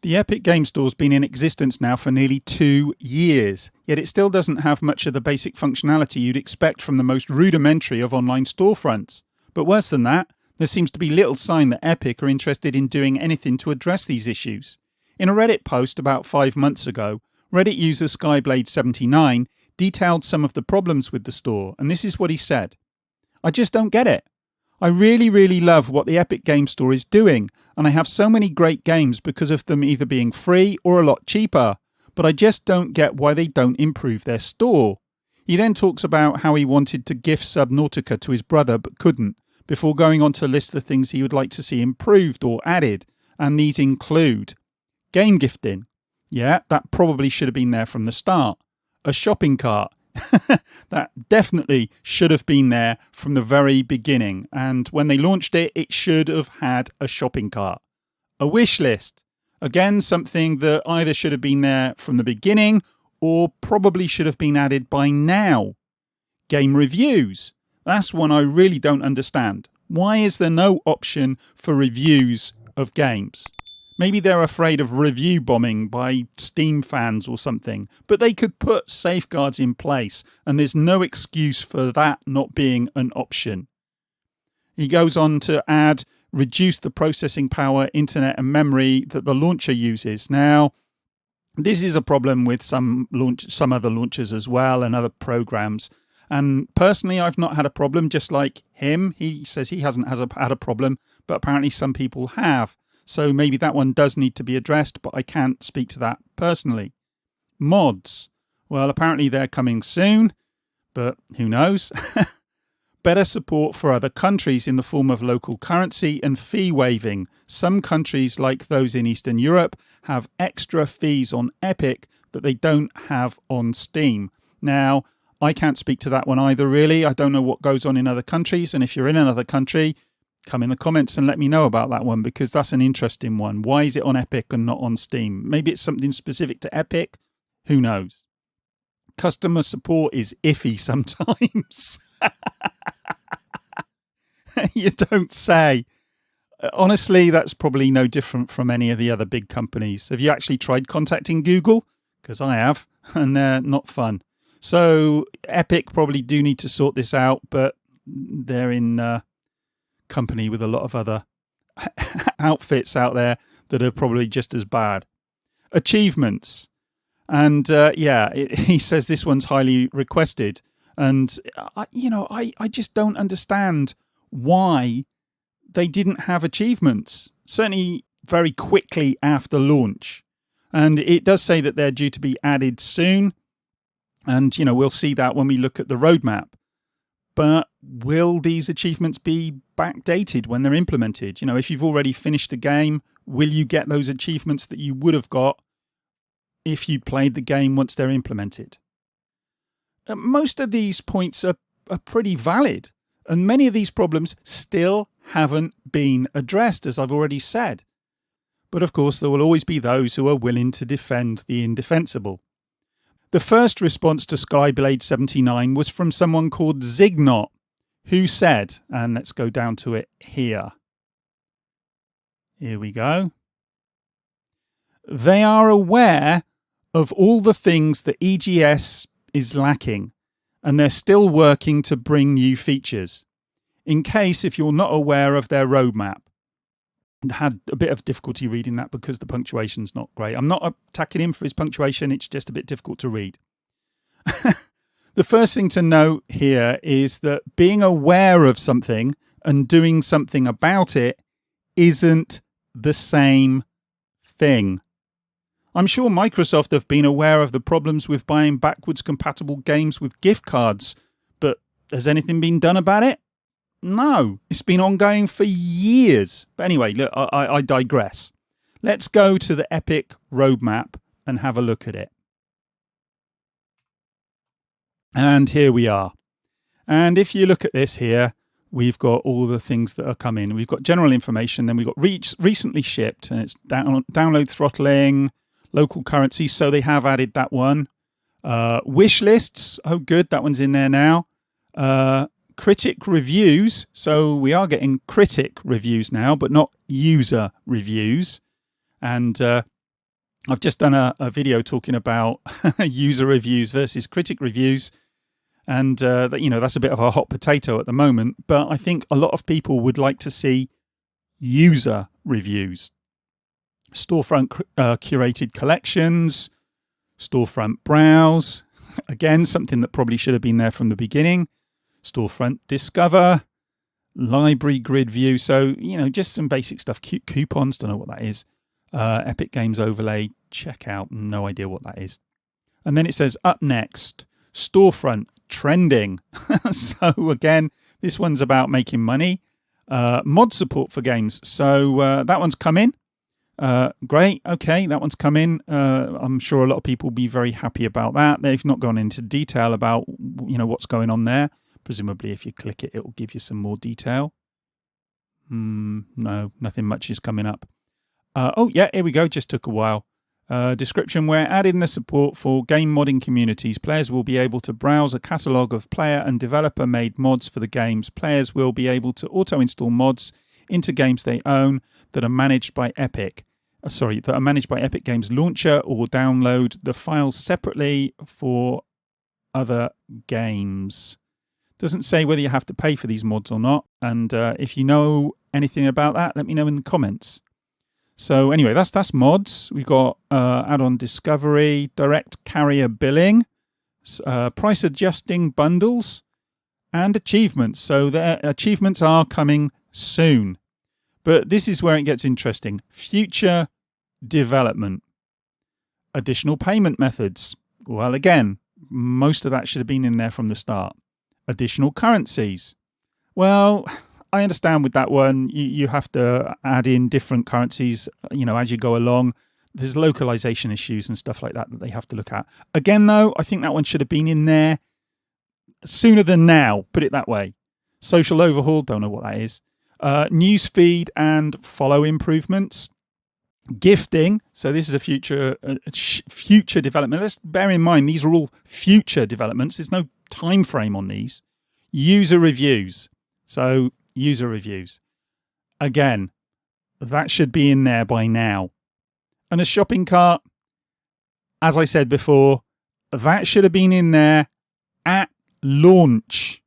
The Epic Game Store's been in existence now for nearly 2 years, yet it still doesn't have much of the basic functionality you'd expect from the most rudimentary of online storefronts. But worse than that, there seems to be little sign that Epic are interested in doing anything to address these issues. In a Reddit post about 5 months ago, Reddit user Skyblade79 detailed some of the problems with the store, and this is what he said. "I just don't get it. I really love what the Epic Game Store is doing, and I have so many great games because of them either being free or a lot cheaper, but I just don't get why they don't improve their store." He then talks about how he wanted to gift Subnautica to his brother but couldn't, before going on to list the things he would like to see improved or added, and these include game gifting. Yeah, that probably should have been there from the start. A shopping cart. That definitely should have been there from the very beginning, and when they launched it, it should have had a shopping cart. A wish list. Again, something that either should have been there from the beginning or probably should have been added by now. Game reviews. That's one I really don't understand. Why is there no option for reviews of games? Maybe they're afraid of review bombing by Steam fans or something, but they could put safeguards in place, and there's no excuse for that not being an option. He goes on to add, reduce the processing power, internet and memory that the launcher uses. Now, this is a problem with some other launchers as well and other programs. And personally, I've not had a problem, just like him. He says he hasn't had a problem, but apparently some people have. So maybe that one does need to be addressed, but I can't speak to that personally. Mods. Well, apparently they're coming soon, but who knows? Better support for other countries in the form of local currency and fee waiving. Some countries, like those in Eastern Europe, have extra fees on Epic that they don't have on Steam. Now, I can't speak to that one either, really. I don't know what goes on in other countries, and if you're in another country, come in the comments and let me know about that one, because that's an interesting one. Why is it on Epic and not on Steam? Maybe it's something specific to Epic. Who knows? Customer support is iffy sometimes. You don't say. Honestly, that's probably no different from any of the other big companies. Have you actually tried contacting Google? Because I have, and they're not fun. So Epic probably do need to sort this out, but they're in company with a lot of other outfits out there that are probably just as bad. Achievements. And he says this one's highly requested. And, I just don't understand why they didn't have achievements, certainly very quickly after launch. And it does say that they're due to be added soon. And, we'll see that when we look at the roadmap. But will these achievements be backdated when they're implemented? If you've already finished a game, will you get those achievements that you would have got if you played the game once they're implemented? Most of these points are pretty valid, and many of these problems still haven't been addressed, as I've already said. But of course, there will always be those who are willing to defend the indefensible. The first response to Skyblade79 was from someone called Zignot, who said, and let's go down to it here. Here we go. They are aware of all the things that EGS is lacking, and they're still working to bring new features. In case if you're not aware of their roadmap. Had a bit of difficulty reading that because the punctuation's not great. I'm not attacking him for his punctuation, it's just a bit difficult to read. The first thing to note here is that being aware of something and doing something about it isn't the same thing. I'm sure Microsoft have been aware of the problems with buying backwards compatible games with gift cards, but has anything been done about it? No, it's been ongoing for years. But anyway, look, I digress. Let's go to the Epic roadmap and have a look at it. And here we are. And if you look at this here, we've got all the things that are coming. We've got general information, then we've got recently shipped, and it's download throttling, local currency, so they have added that one. Wish lists, oh good, that one's in there now. Critic reviews, so we are getting critic reviews now, but not user reviews. And I've just done a video talking about user reviews versus critic reviews. And, that's a bit of a hot potato at the moment. But I think a lot of people would like to see user reviews. Storefront curated collections, Storefront browse. Again, something that probably should have been there from the beginning. Storefront discover, library grid view. So, just some basic stuff. Coupons, don't know what that is. Epic Games overlay, checkout, no idea what that is. And then it says up next, Storefront trending. So again, this one's about making money. Mod support for games. So that one's come in. Great. Okay, that one's come in. I'm sure a lot of people will be very happy about that. They've not gone into detail about what's going on there. Presumably, if you click it, it will give you some more detail. No, nothing much is coming up. Here we go. Just took a while. Description: we're adding the support for game modding communities. Players will be able to browse a catalogue of player and developer made mods for the games. Players will be able to auto-install mods into games they own that are managed by Epic. That are managed by Epic Games Launcher, or download the files separately for other games. Doesn't say whether you have to pay for these mods or not. And if you know anything about that, let me know in the comments. So anyway, that's mods. We've got add-on discovery, direct carrier billing, price adjusting bundles, and achievements. So the achievements are coming soon. But this is where it gets interesting. Future development. Additional payment methods. Well, again, most of that should have been in there from the start. Additional currencies. Well, I understand with that one, you have to add in different currencies, as you go along. There's localization issues and stuff like that they have to look at. Again, though, I think that one should have been in there sooner than now, put it that way. Social overhaul, don't know what that is. Newsfeed and follow improvements. Gifting, so this is a future development. Let's bear in mind, these are all future developments. There's no time frame on these. User reviews. So user reviews. Again, that should be in there by now. And a shopping cart, as I said before, that should have been in there at launch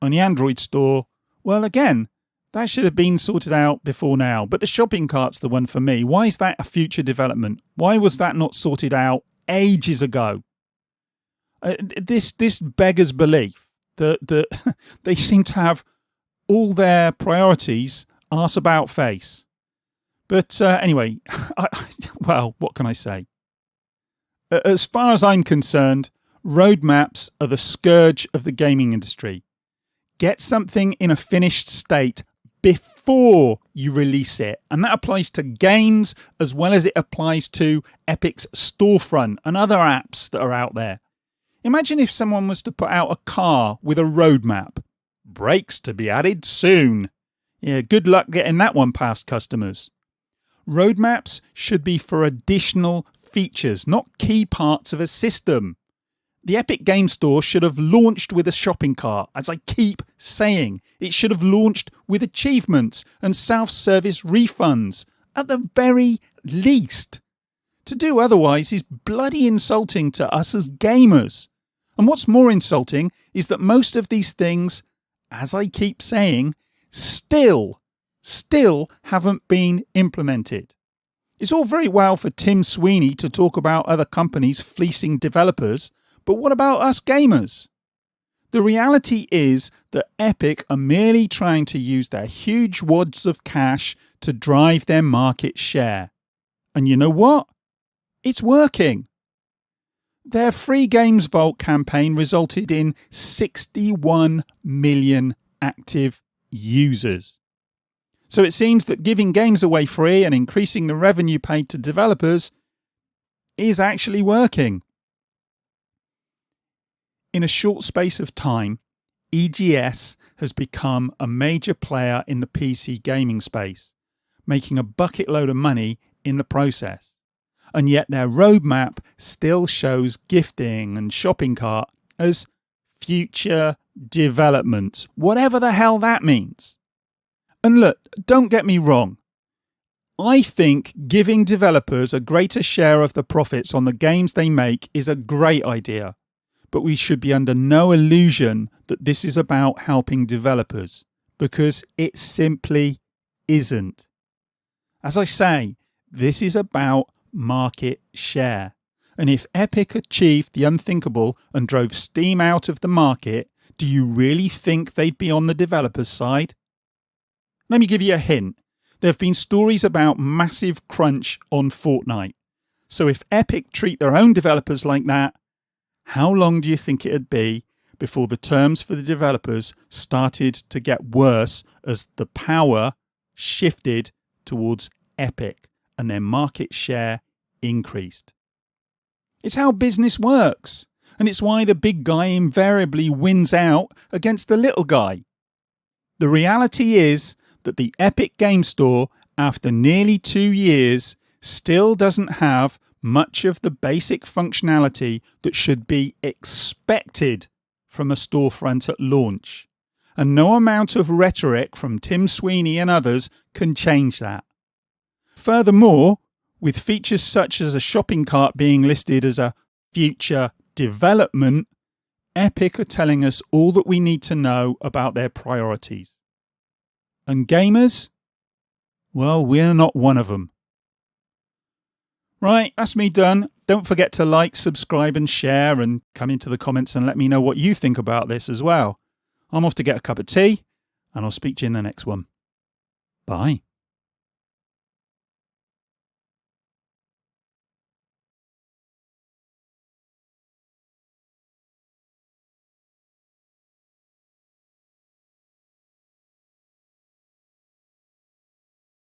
on the Android store. Well, again, that should have been sorted out before now. But the shopping cart's the one for me. Why is that a future development? Why was that not sorted out ages ago? This beggars belief that they seem to have all their priorities arse about face. But anyway, what can I say? As far as I'm concerned, roadmaps are the scourge of the gaming industry. Get something in a finished state before you release it. And that applies to games as well as it applies to Epic's Storefront and other apps that are out there. Imagine if someone was to put out a car with a roadmap. Brakes to be added soon. Yeah, good luck getting that one past customers. Roadmaps should be for additional features, not key parts of a system. The Epic Game Store should have launched with a shopping cart, as I keep saying. It should have launched with achievements and self-service refunds, at the very least. To do otherwise is bloody insulting to us as gamers. And what's more insulting is that most of these things, as I keep saying, still haven't been implemented. It's all very well for Tim Sweeney to talk about other companies fleecing developers, but what about us gamers? The reality is that Epic are merely trying to use their huge wads of cash to drive their market share. And you know what? It's working. Their Free Games Vault campaign resulted in 61 million active users. So it seems that giving games away free and increasing the revenue paid to developers is actually working. In a short space of time, EGS has become a major player in the PC gaming space, making a bucket load of money in the process. And yet their roadmap still shows gifting and shopping cart as future developments, whatever the hell that means. And look, don't get me wrong. I think giving developers a greater share of the profits on the games they make is a great idea, but we should be under no illusion that this is about helping developers, because it simply isn't. As I say, this is about market share. And if Epic achieved the unthinkable and drove Steam out of the market, do you really think they'd be on the developers' side? Let me give you a hint. There have been stories about massive crunch on Fortnite. So if Epic treat their own developers like that, how long do you think it'd be before the terms for the developers started to get worse as the power shifted towards Epic and their market share increased? It's how business works, and it's why the big guy invariably wins out against the little guy. The reality is that the Epic Game Store, after nearly 2 years, still doesn't have much of the basic functionality that should be expected from a storefront at launch. And no amount of rhetoric from Tim Sweeney and others can change that. Furthermore, with features such as a shopping cart being listed as a future development, Epic are telling us all that we need to know about their priorities. And gamers? Well, we're not one of them. Right, that's me done. Don't forget to like, subscribe and share, and come into the comments and let me know what you think about this as well. I'm off to get a cup of tea, and I'll speak to you in the next one. Bye.